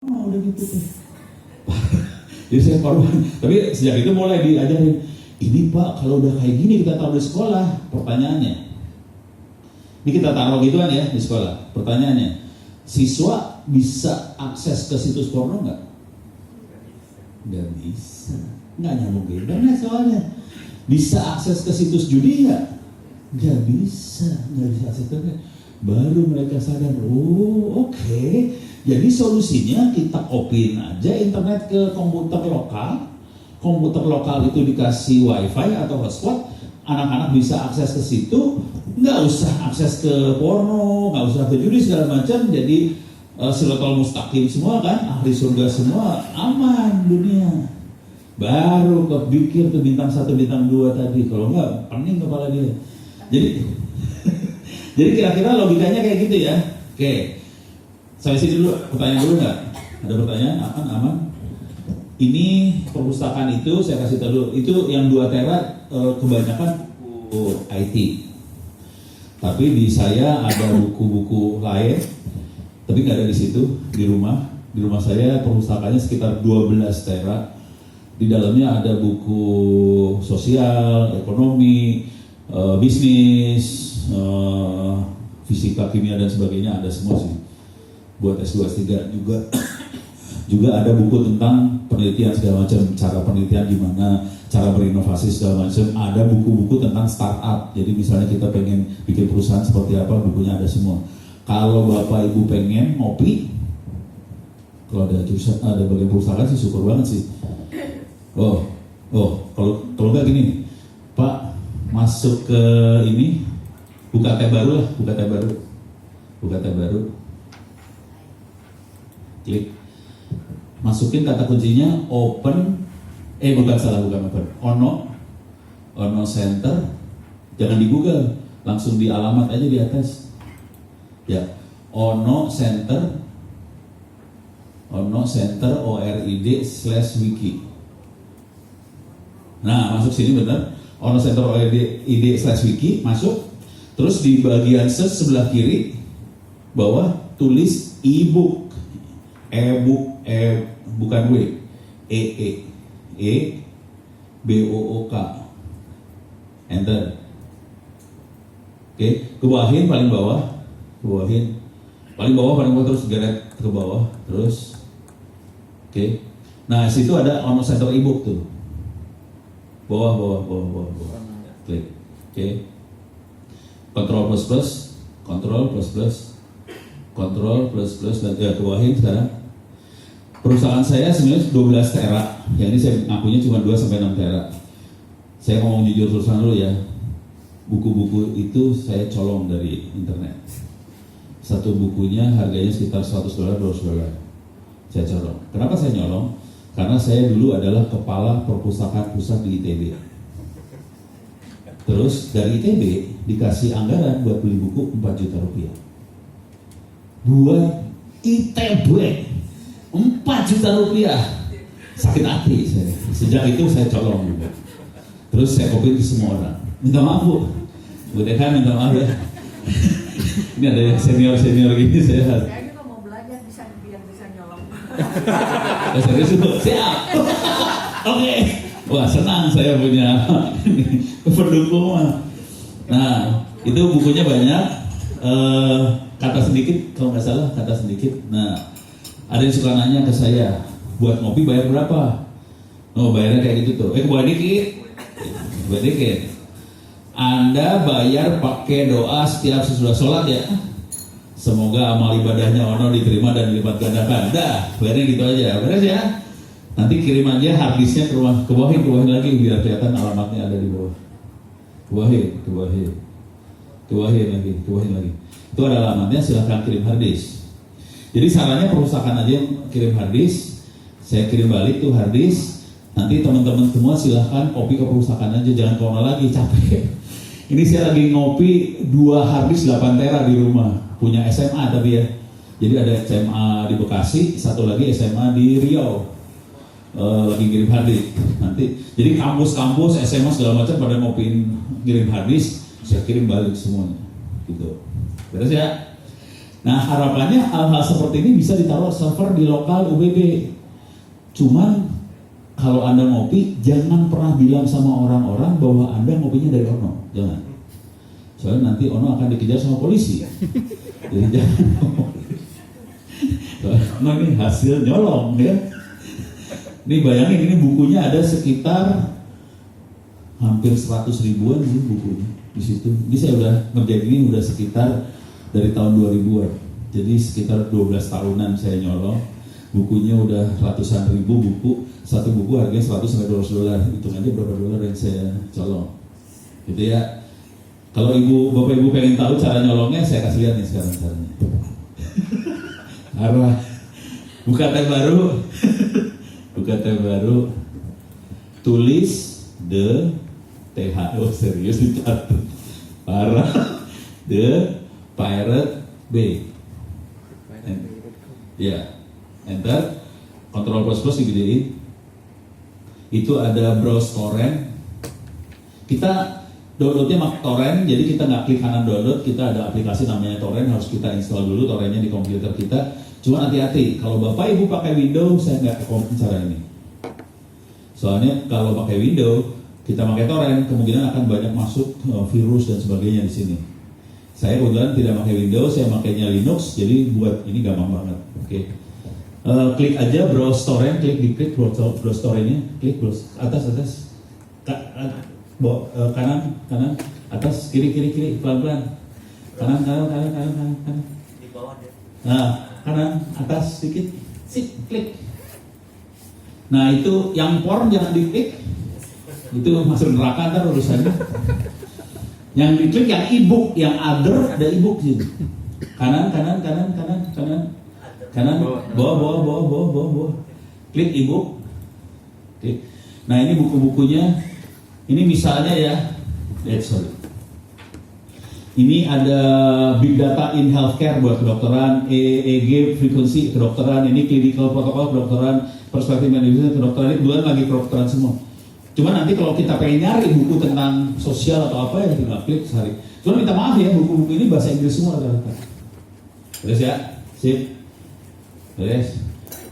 udah gitu tuh. Jadi saya korban. Tapi sejak itu mulai diajarin, ini Pak kalau udah kayak gini kita taruh di sekolah. Pertanyaannya, ini kita taruh gituan ya di sekolah. Pertanyaannya, siswa bisa akses ke situs porno nggak? Nggak bisa. Nggak nyambung internet soalnya. Bisa akses ke situs judi nggak? Nggak bisa akses ke internet. Baru mereka sadar, oh oke. Jadi solusinya kita copy aja internet ke komputer lokal. Komputer lokal itu dikasih wifi atau hotspot, anak-anak bisa akses ke situ, nggak usah akses ke porno, nggak usah ke judi segala macam. Jadi siratal mustaqim semua kan, ahli surga semua, aman dunia. Baru kepikir tuh bintang 1, bintang 2 tadi, kalau nggak pening kepala dia. Jadi kira-kira logikanya kayak gitu ya. Oke. Saya sini dulu, pertanyaan dulu nggak? Ada pertanyaan? Aman? Ini perpustakaan itu, saya kasih tahu dulu, itu yang 2 tera kebanyakan buku IT. Tapi di saya ada buku-buku lain, tapi nggak ada di situ, di rumah. Di rumah saya perpustakaannya sekitar 12 tera. Di dalamnya ada buku sosial, ekonomi, bisnis, fisika, kimia, dan sebagainya, ada semua sih. Buat S2, S3 juga ada buku tentang penelitian segala macam, cara penelitian gimana, cara berinovasi segala macam. Ada buku-buku tentang startup. Jadi misalnya kita pengen bikin perusahaan seperti apa, bukunya ada semua. Kalau Bapak Ibu pengen ngopi, kalau ada jurusan, ada bagian perusahaan sih syukur banget sih. Kalau nggak gini, Pak, masuk ke ini, buka tab baru lah, buka tab baru. Klik, masukin kata kuncinya bukan open, Ono Center, jangan di Google, langsung di alamat aja di atas ya, Ono Center ORID/wiki. Nah, masuk sini benar, Ono Center ORID/wiki, masuk. Terus di bagian sebelah kiri bawah tulis e-book. Bukan BOOK. Enter. Oke, kebawahin paling bawah, terus geret ke bawah, terus. Oke. Nah, situ ada Ono Center e-book tuh. Bawah. Klik. Oke. Control plus dan kebawahin sekarang. Perusahaan saya sebenarnya 12 tera, yang ini saya ngakunya cuma 2-6 tera. Saya ngomong jujur terusan dulu ya, buku-buku itu saya colong dari internet. Satu bukunya harganya sekitar $100, $200. Saya colong. Kenapa saya nyolong? Karena saya dulu adalah kepala perpustakaan pusat di ITB. Terus dari ITB dikasih anggaran buat beli buku 4 juta rupiah. Buat ITB 4 juta rupiah, sakit hati saya. Sejak itu saya colong juga. Terus saya kopi ke semua orang. Minta maaf Bu Dekan, minta maaf ya. Ini ada yang senior gini saya. Saya juga mau belajar biar bisa nyolong. Serius Bu, siap. Oke. Wah senang saya punya pendukung mah. Nah itu bukunya banyak. Kata sedikit kalau nggak salah, kata sedikit. Nah. Ada yang suka nanya ke saya, buat ngopi bayar berapa? Oh bayarnya kayak gitu tuh. Bayar dikit. Anda bayar pakai doa setiap sesudah sholat ya. Semoga amal ibadahnya Ono diterima dan dilipat gandakan. Dah, bayarnya gitu aja. Beres ya. Nanti kirim aja harddisknya ke rumah, kebawahin lagi biar kelihatan alamatnya ada di bawah. Kebawahin lagi. Itu ada alamatnya, silahkan kirim harddisk. Jadi sarannya perpustakaan aja yang kirim harddisk, saya kirim balik tuh harddisk. Nanti teman-teman semua silahkan kopi ke perpustakaan aja, jangan corona lagi, capek. Ini saya lagi ngopi 2 harddisk 8 tera di rumah, punya SMA tapi ya. Jadi ada SMA di Bekasi, satu lagi SMA di Riau. Lagi kirim harddisk nanti. Jadi kampus-kampus SMA segala macam pada ngopiin kirim harddisk, saya kirim balik semuanya. Gitu. Beres ya? Nah harapannya hal-hal seperti ini bisa ditaruh server di lokal UBB. Cuman kalau Anda ngopi, jangan pernah bilang sama orang-orang bahwa Anda ngopinya dari Ono. Jangan. Soalnya nanti Ono akan dikejar sama polisi. Jadi jangan ngomong. Soalnya ini hasil nyolong ya. Ini bayangin, ini bukunya ada sekitar hampir 100 ribuan sih bukunya di situ. Ini saya udah ngerjain ini udah sekitar dari tahun 2000-an. Jadi sekitar 12 tahunan saya nyolong. Bukunya udah ratusan ribu buku. Satu buku harganya 100 sampai 200 dolar. Hitung aja berapa dolar yang saya colong. Gitu ya. Kalau Bapak Ibu pengen tahu cara nyolongnya, saya kasih lihat nih sekarang caranya. Arwah. Buka tab baru. Buka tab baru. Tulis The THO serius dicatat. Parah. The Pirate Bay. Ya. Enter, Ctrl plus digedein. Itu ada browse torrent. Kita downloadnya pakai torrent, jadi kita nggak klik kanan download, kita ada aplikasi namanya torrent, harus kita install dulu torrentnya di komputer kita. Cuma hati-hati, kalau Bapak Ibu pakai Windows, saya nggak rekomen cara ini. Soalnya kalau pakai Windows, kita pakai torrent, kemungkinan akan banyak masuk virus dan sebagainya di sini. Saya kebetulan tidak pakai Windows, saya pakainya Linux, jadi buat ini gampang banget. Oke. Klik aja browse torrent, klik browse torrentnya, klik browse atas kanan atas kiri pelan kanan di bawah deh. Nah kanan atas sedikit sip klik. Nah itu yang porn jangan diklik, itu masuk neraka ntar urusannya. Yang diklik yang ebook, yang other ada ebook sih. Kanan bawah. Klik ebook. Klik. Nah ini buku-bukunya. Ini misalnya ya. Sorry. Ini ada Big Data in Healthcare buat kedokteran, EEG frekuensi kedokteran, ini clinical protocol kedokteran, perspective management kedokteran, ini bukan lagi kedokteran semua. Cuma nanti kalau kita pengen nyari buku tentang sosial atau apa ya tinggal klik sehari. Cuma minta maaf ya, buku-buku ini bahasa Inggris semua rata-rata. Terus ya, sip. Beres.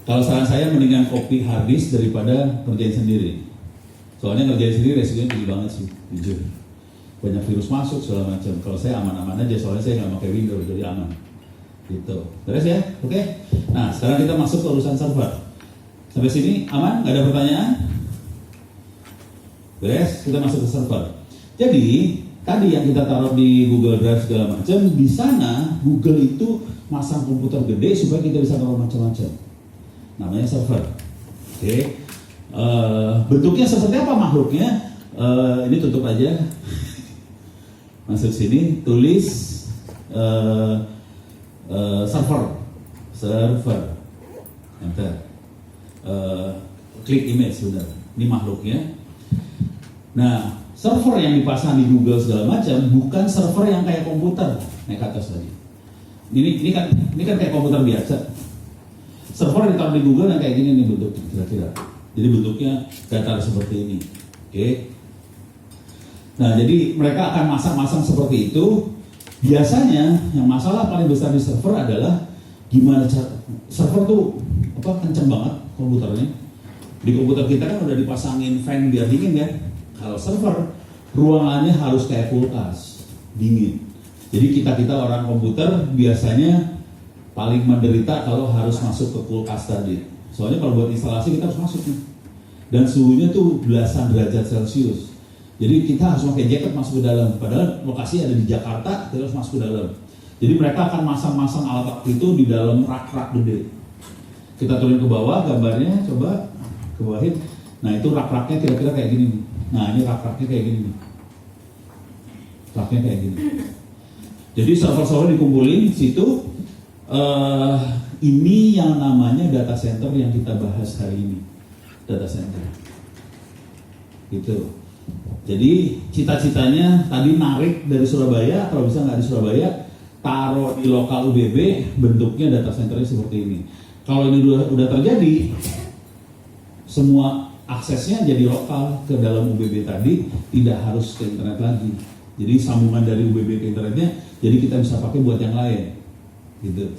Kalau saran saya mendingan copy hard disk daripada kerjain sendiri. Soalnya ngerjain sendiri resikonya tinggi banget sih, jujur. Banyak virus masuk segala macam. Kalau saya aman-aman aja, soalnya saya nggak pakai Windows, jadi aman. Gitu. Beres ya, oke. Nah sekarang kita masuk ke urusan server. Sampai sini aman? Nggak ada pertanyaan? Beres, kita masuk ke server. Jadi tadi yang kita taruh di Google Drive segala macam, di sana Google itu masang komputer gede supaya kita bisa taruh macam-macam. Namanya server. Oke. Bentuknya seperti apa makhluknya? Ini tutup aja. Masuk sini, tulis server. Enter. Klik image sudah. Ini makhluknya. Nah, server yang dipasang di Google segala macam bukan server yang kayak komputer. Naik ke atas lagi. Ini kan kayak komputer biasa. Server yang ditaruh di Google yang kayak gini nih bentuknya kira-kira. Jadi bentuknya datar seperti ini. Oke. Nah, jadi mereka akan masang-masang seperti itu. Biasanya yang masalah paling besar di server adalah gimana cara server tuh kenceng banget komputernya. Di komputer kita kan udah dipasangin fan biar dingin kan. Kalau server ruangannya harus kayak kulkas, dingin. Jadi kita orang komputer biasanya paling menderita kalau harus masuk ke kulkas tadi. Soalnya kalau buat instalasi kita harus masuk nih. Dan suhunya tuh belasan derajat Celcius. Jadi kita harus pakai jaket masuk ke dalam. Padahal lokasi ada di Jakarta, kita harus masuk ke dalam. Jadi mereka akan masang-masang alat itu di dalam rak-rak gede. Kita turun ke bawah gambarnya, coba ke bawahin. Nah itu rak-raknya kira-kira kayak gini nih. Nah ini rak-raknya kayak gini nih. Raknya kayak gini. Jadi server-server dikumpulin situ. Ini yang namanya data center yang kita bahas hari ini. Data center. Gitu. Jadi cita-citanya tadi narik dari Surabaya, kalau bisa nggak di Surabaya, taruh di lokal UBB, bentuknya data centernya seperti ini. Kalau ini udah terjadi, semua aksesnya jadi lokal ke dalam UBB tadi, tidak harus ke internet lagi. Jadi sambungan dari UBB ke internetnya, jadi kita bisa pakai buat yang lain. gitu.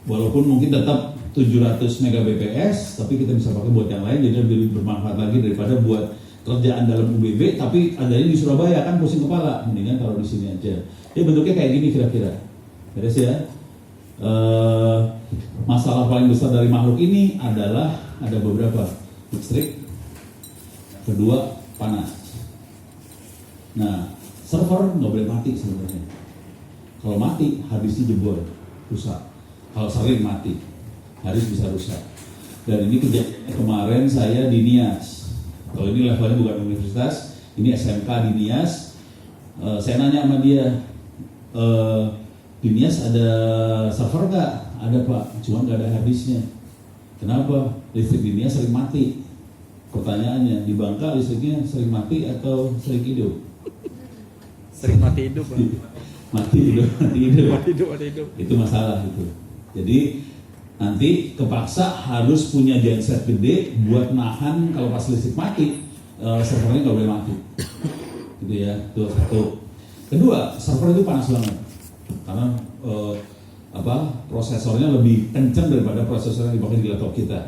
Walaupun mungkin tetap 700 Mbps, tapi kita bisa pakai buat yang lain, jadi lebih bermanfaat lagi daripada buat kerjaan dalam UBB, tapi adanya di Surabaya kan pusing kepala, mendingan taruh di sini aja. Ya bentuknya kayak gini kira-kira, beres ya. Masalah paling besar dari makhluk ini adalah ada beberapa, listrik, kedua panas. Nah, server nggak boleh mati sebenarnya. Kalau mati, habisnya jebol, rusak. Kalau sering mati, harus bisa rusak. Dan ini kejadiannya kemarin saya di Nias. Kalau ini levelnya bukan universitas, ini SMK di Nias. Saya nanya sama dia, di Nias ada server nggak? Ada Pak, cuma nggak ada habisnya. Kenapa? Listrik di Nias sering mati. Pertanyaannya, di Bangka listriknya sering mati atau sering hidup? Sering mati hidup, Bang. Mati hidup. Mati hidup. Itu masalah itu. Jadi nanti kepaksa harus punya genset gede buat nahan kalau pas listrik mati, servernya nggak boleh mati. Gitu ya, itu satu. Kedua, server itu panas banget karena prosesornya lebih kencang daripada prosesor yang dipakai di laptop kita.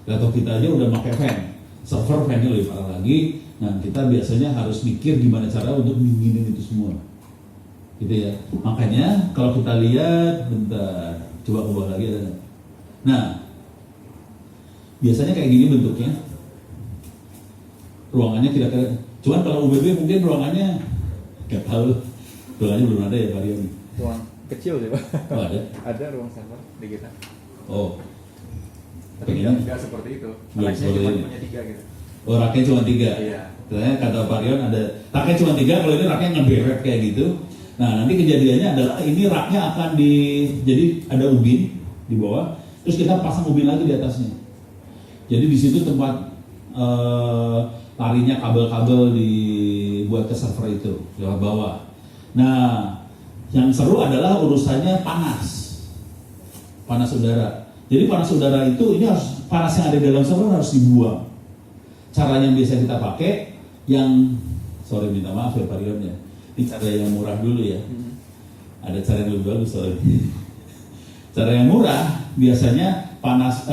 Laptop kita aja udah pakai fan, server fan-nya lebih parah lagi. Nah, kita biasanya harus mikir gimana cara untuk dinginin itu semua. Gitu ya. Makanya kalau kita lihat, bentar, coba ke bawah lagi ada. Nah, biasanya kayak gini bentuknya. Ruangannya kira-kira, cuman kalau UBB mungkin ruangannya nggak tahu. Ruangannya belum ada ya Pak Rion? Ruang kecil sih, Pak. Oh, ada? Ada ruang server di kita. Oh, Tapi nggak seperti itu. Nggak Raknya seperti cuma ini. punya 3 gitu. oh raknya cuma 3. Iya. Ternyata kata Pak Rion ada raknya cuma 3, kalau ini raknya ngeberet kayak gitu. Nah, nanti kejadiannya adalah ini raknya akan jadi ada ubin di bawah, terus kita pasang ubin lagi di atasnya. Jadi di situ tempat larinya kabel-kabel dibuat ke server itu lewat bawah. Nah, yang seru adalah urusannya panas udara. Jadi panas udara itu ini harus, panas yang ada di dalam server harus dibuang. Caranya yang biasa kita pakai, minta maaf ya Pak Rion ya. Ini cara yang murah dulu ya. Ada cara yang lebih bagus soalnya. Cara yang murah biasanya panas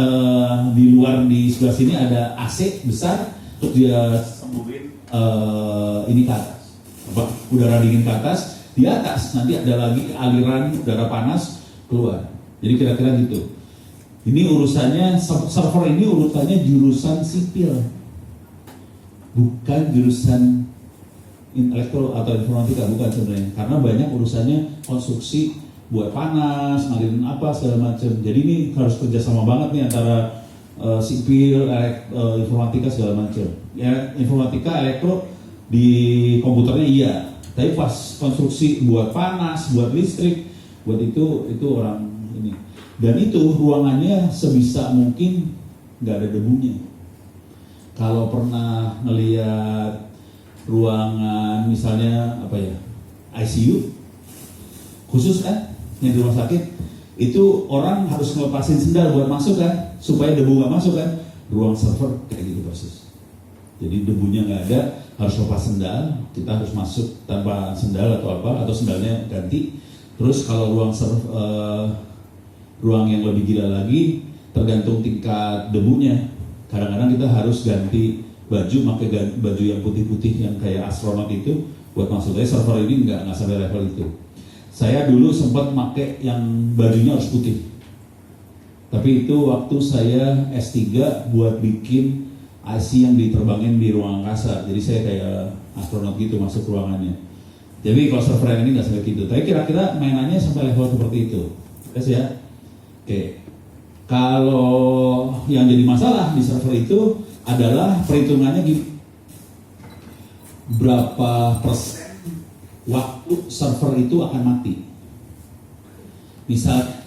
di luar di sebelah sini ada AC besar, terus dia sembuhin ini ke atas, udara dingin ke atas, di atas nanti ada lagi aliran udara panas keluar. Jadi kira-kira gitu. Ini urusannya server ini urutannya jurusan sipil, bukan jurusan elektro atau informatika, bukan sebenarnya, karena banyak urusannya konstruksi buat panas, ngalirin apa segala macam. Jadi ini harus kerjasama banget nih antara sipil, informatika segala macam. Ya informatika, elektro di komputernya iya, tapi pas konstruksi buat panas, buat listrik, buat itu orang ini. Dan itu ruangannya sebisa mungkin nggak ada debunya. Kalau pernah ngelihat ruangan misalnya ICU khusus kan yang di rumah sakit, itu orang harus ngelepasin sendal buat masuk kan supaya debu nggak masuk kan. Ruang server kayak gitu proses. Jadi debunya nggak ada, harus lepas sendal, kita harus masuk tanpa sendal atau apa, atau sendalnya ganti. Terus kalau ruang yang lebih gila lagi, tergantung tingkat debunya. Kadang-kadang kita harus ganti baju, pakai baju yang putih-putih yang kayak astronot itu buat masuk. Tapi server ini nggak sampai level itu. Saya dulu sempat pakai yang bajunya harus putih. Tapi itu waktu saya S3 buat bikin IC yang diterbangin di ruang angkasa. Jadi saya kayak astronot gitu masuk ruangannya. Jadi kalau server yang ini nggak sampai gitu. Tapi kira-kira mainannya sampai level seperti itu. Yes ya. Oke. Kalau yang jadi masalah di server itu adalah perhitungannya gini. Berapa persen waktu server itu akan mati? Misal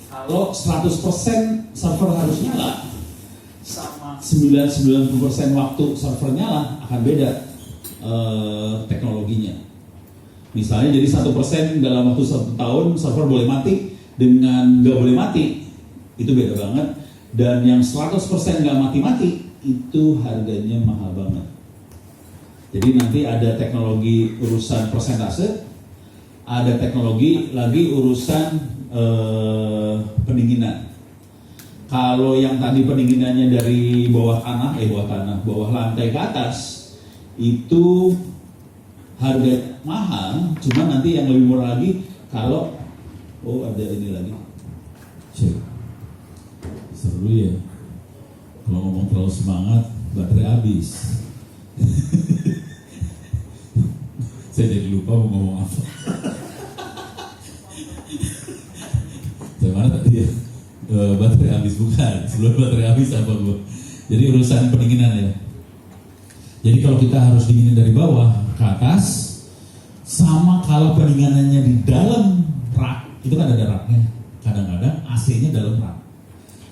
kalau 100% server harus nyala sama 90% waktu server nyala akan beda teknologinya. Misalnya jadi 1% dalam waktu 1 tahun server boleh mati dengan nggak boleh mati, itu beda banget. Dan yang 100% nggak mati-mati itu harganya mahal banget. Jadi nanti ada teknologi urusan persentase, ada teknologi lagi urusan pendinginan. Kalau yang tadi pendinginannya dari bawah lantai ke atas itu harga mahal, cuma nanti yang lebih murah lagi kalau ada ini lagi. Cek. Seru ya. Kalau ngomong terlalu semangat, baterai habis. Saya jadi lupa mau ngomong apa. Saya mana tadi ya? Baterai habis bukan. Sebelum baterai habis apa gua? Jadi urusan pendinginan ya. Jadi kalau kita harus dinginin dari bawah ke atas, sama kalau pendinginannya di dalam rak, itu kan ada raknya. Kadang-kadang AC-nya dalam rak.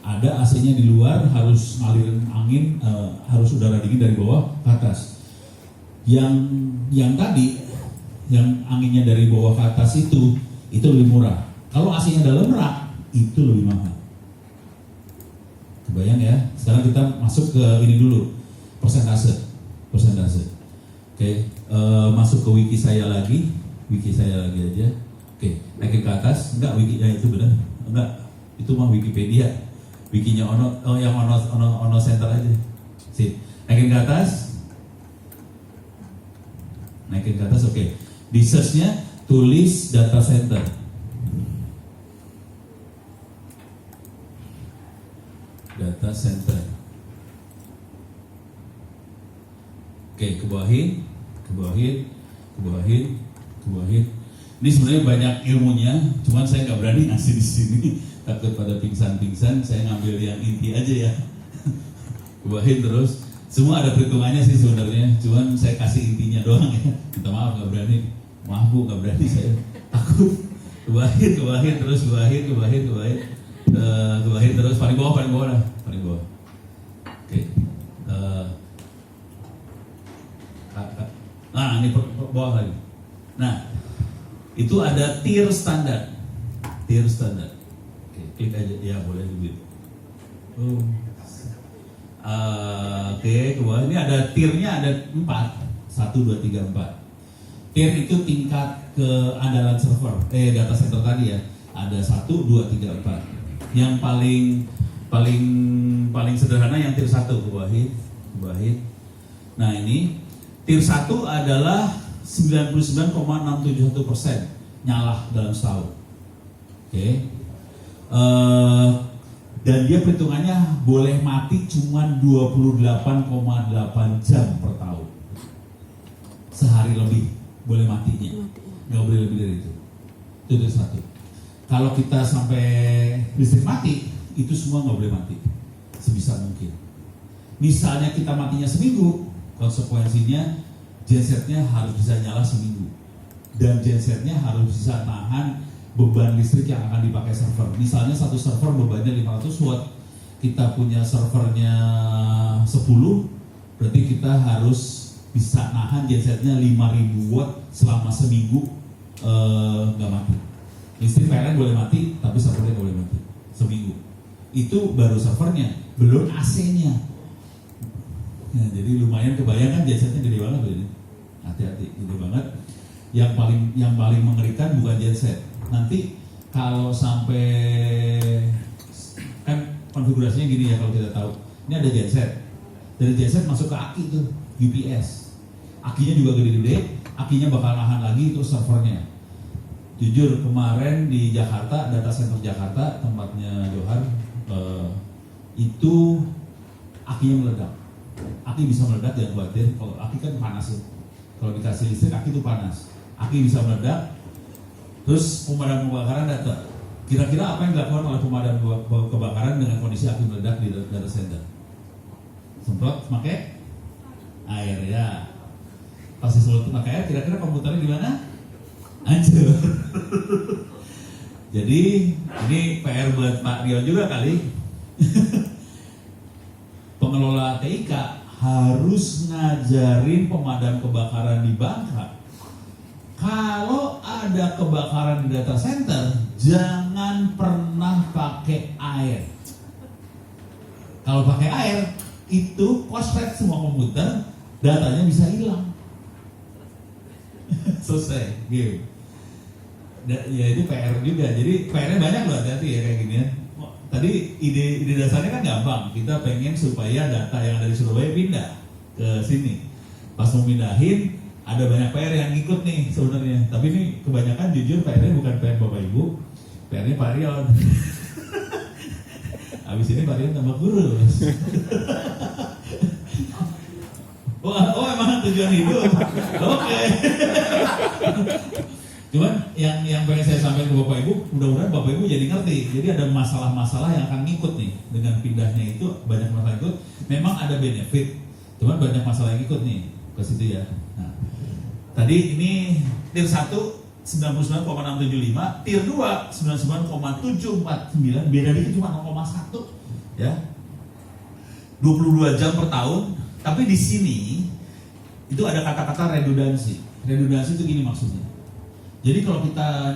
Ada AC-nya di luar, harus ngalirin angin, harus udara dingin dari bawah ke atas. Yang tadi, yang anginnya dari bawah ke atas itu lebih murah. Kalau AC-nya dalam rak, itu lebih mahal. Kebayang ya? Sekarang kita masuk ke ini dulu, persentase. Oke, masuk ke wiki saya lagi aja. Oke, naikin ke atas. Enggak, wiki itu benar. Enggak, itu mah Wikipedia. Wikinya ono center aja. Sip. Naikin ke atas. Oke. Di search-nya tulis data center. Data center. Oke, kebawahin. Ini sebenarnya banyak ilmunya, cuman saya nggak berani ngasih di sini, takut pada pingsan. Saya ngambil yang inti aja ya. Kebawahin terus. Semua ada perhitungannya sih sebenarnya, cuman saya kasih intinya doang ya. Minta maaf nggak berani. Maaf Bu, nggak berani saya. Takut. Kebawahin terus. Kebawahin terus. Paling bawah lah. Oke. Nah, ini bawah lagi. Nah, itu ada tier standar. Oke, klik aja. Ya, boleh begitu. Oke, ke bawah ini ada tiernya, ada 4. 1, 2, 3, 4. Tier itu tingkat keandalan server, data center tadi ya. Ada 1, 2, 3, 4. Yang paling sederhana yang tier 1, kebawahin. Nah, ini tier 1 adalah 99,671% nyala dalam setahun. Oke. Dan dia perhitungannya boleh mati cuma 28,8 jam per tahun. Sehari lebih boleh matinya. Nggak boleh lebih dari itu. Itu tier 1. Kalau kita sampai listrik mati, itu semua nggak boleh mati. Sebisa mungkin. Misalnya kita matinya seminggu, konsekuensinya gensetnya harus bisa nyala seminggu, dan gensetnya harus bisa nahan beban listrik yang akan dipakai server. Misalnya satu server bebannya 500 watt, kita punya servernya 10, berarti kita harus bisa nahan gensetnya 5000 watt selama seminggu, nggak mati. Listrik PLN boleh mati, tapi servernya nggak boleh mati seminggu. Itu baru servernya, belum AC-nya. Nah, jadi lumayan kebayang kan gensetnya gede banget ini. Hati-hati, gede banget. Yang paling mengerikan bukan genset. Nanti kalau sampai, kan konfigurasinya gini ya kalau kita tahu. Ini ada genset. Dari genset masuk ke aki tuh, UPS. Akinya juga gede-gede, akinya bakal nahan lagi terus servernya. Jujur kemarin di Jakarta, data center Jakarta tempatnya Johan, itu akinya meledak. Aki bisa meledak, jangan khawatir. Kalau aki kan panas ya. Kalau dikasih listrik, aki itu panas. Aki bisa meledak. Terus pemadam kebakaran datang. Kira-kira apa yang dilakukan oleh pemadam kebakaran dengan kondisi aki meledak di data center? Semprot pakai air ya. Pas disemprot pakai air, kira-kira komputernya di mana? Hancur. Jadi ini PR buat Pak Rion juga kali. Pengelola TIK harus ngajarin pemadam kebakaran di Bangka. Kalau ada kebakaran di data center, jangan pernah pakai air. Kalau pakai air, itu korslet semua komputer, datanya bisa hilang. Selesai, gitu. Ya itu PR juga. Jadi PR-nya banyak loh, hati-hati ya kayak gini ya. Tadi ide dasarnya kan gampang. Kita pengen supaya data yang ada di Surabaya pindah ke sini. Pas mau pindahin ada banyak PR yang ngikut nih sebenarnya. Tapi ini kebanyakan jujur PR-nya bukan PR Bapak Ibu, PR-nya Pak Rion. Abis ini Pak Rion tambah kurus. Oh emang tujuan hidup. Oke. Cuman yang pengen saya sampaikan ke Bapak Ibu, mudah-mudahan Bapak Ibu jadi ngerti. Jadi ada masalah-masalah yang akan ngikut nih dengan pindahnya itu, banyak masalah ikut. Memang ada benefit, cuman banyak masalah yang ikut nih ke situ ya. Nah, tadi ini tier 1 99,675, tier 2 99,749, beda dikit cuma 0,1 ya. 22 jam per tahun. Tapi di sini itu ada kata-kata redundansi. Redundansi itu gini maksudnya. Jadi kalau kita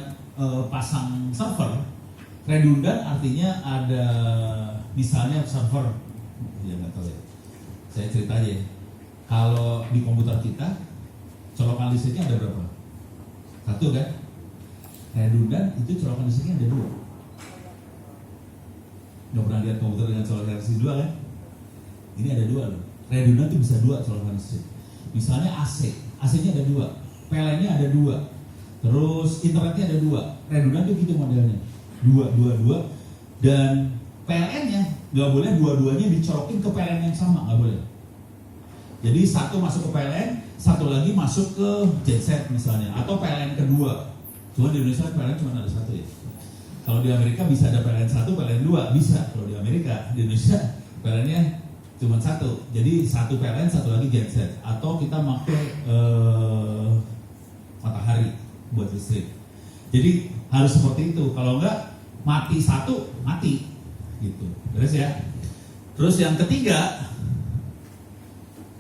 pasang server, redundan artinya ada misalnya server, ya nggak tahu ya. Saya cerita aja ya. Kalau di komputer kita colokan listriknya ada berapa? 1 kan? Redundan itu colokan listriknya ada 2. Nggak pernah lihat komputer dengan colokan listrik 2 kan? Ini ada 2 loh. Redundan itu bisa 2 colokan listrik. Misalnya AC-nya ada 2, PLN-nya ada 2, terus internetnya ada 2. Redundan itu gitu modelnya, 2. Dan PLN-nya nggak boleh dua-duanya dicolokin ke PLN yang sama, nggak boleh. Jadi satu masuk ke PLN, satu lagi masuk ke genset misalnya, atau PLN kedua. Cuma di Indonesia PLN cuma ada 1 ya. Kalau di Amerika bisa ada PLN 1, PLN 2 bisa. Kalau di Amerika, di Indonesia PLN-nya cuma 1, jadi 1 PLN, 1 lagi genset, atau kita pakai matahari buat listrik. Jadi harus seperti itu. Kalau enggak mati 1, mati gitu. Beres ya. Terus yang ketiga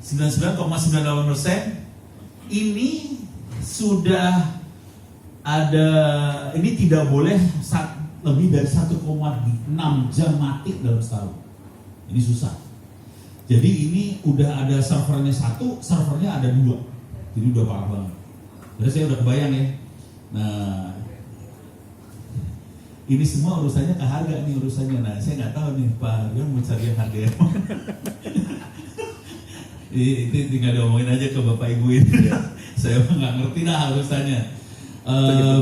99,98% ini sudah ada, ini tidak boleh lebih dari 1,6 jam mati dalam setahun. Ini susah. Jadi ini udah ada servernya 1, servernya ada 2. Jadi udah parah banget. Jadi saya udah kebayang ya. Nah, ini semua urusannya ke harga nih urusannya. Nah, saya nggak tahu nih Pak Rion mau cari yang harga yang mana. Itu tinggal diomongin aja ke Bapak Ibu ini. Saya nggak ngerti dah urusannya.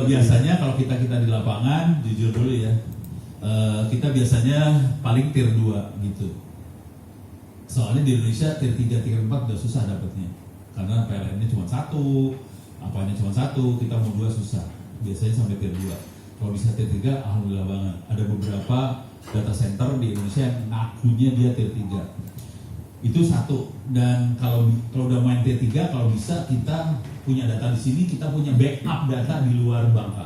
Biasanya kalau kita di lapangan, jujur dulu ya, kita biasanya paling tier 2 gitu. Soalnya di Indonesia tier 3, tier 4 udah susah dapetnya. Karena PLN-nya cuma 1, apanya cuma 1, kita mau 2 susah. Biasanya sampai tier 2. Kalau bisa tier 3, alhamdulillah banget. Ada beberapa data center di Indonesia yang ngakunya dia tier 3. Itu 1. Dan kalau udah main tier 3, kalau bisa kita punya data di sini, kita punya backup data di luar Bangka.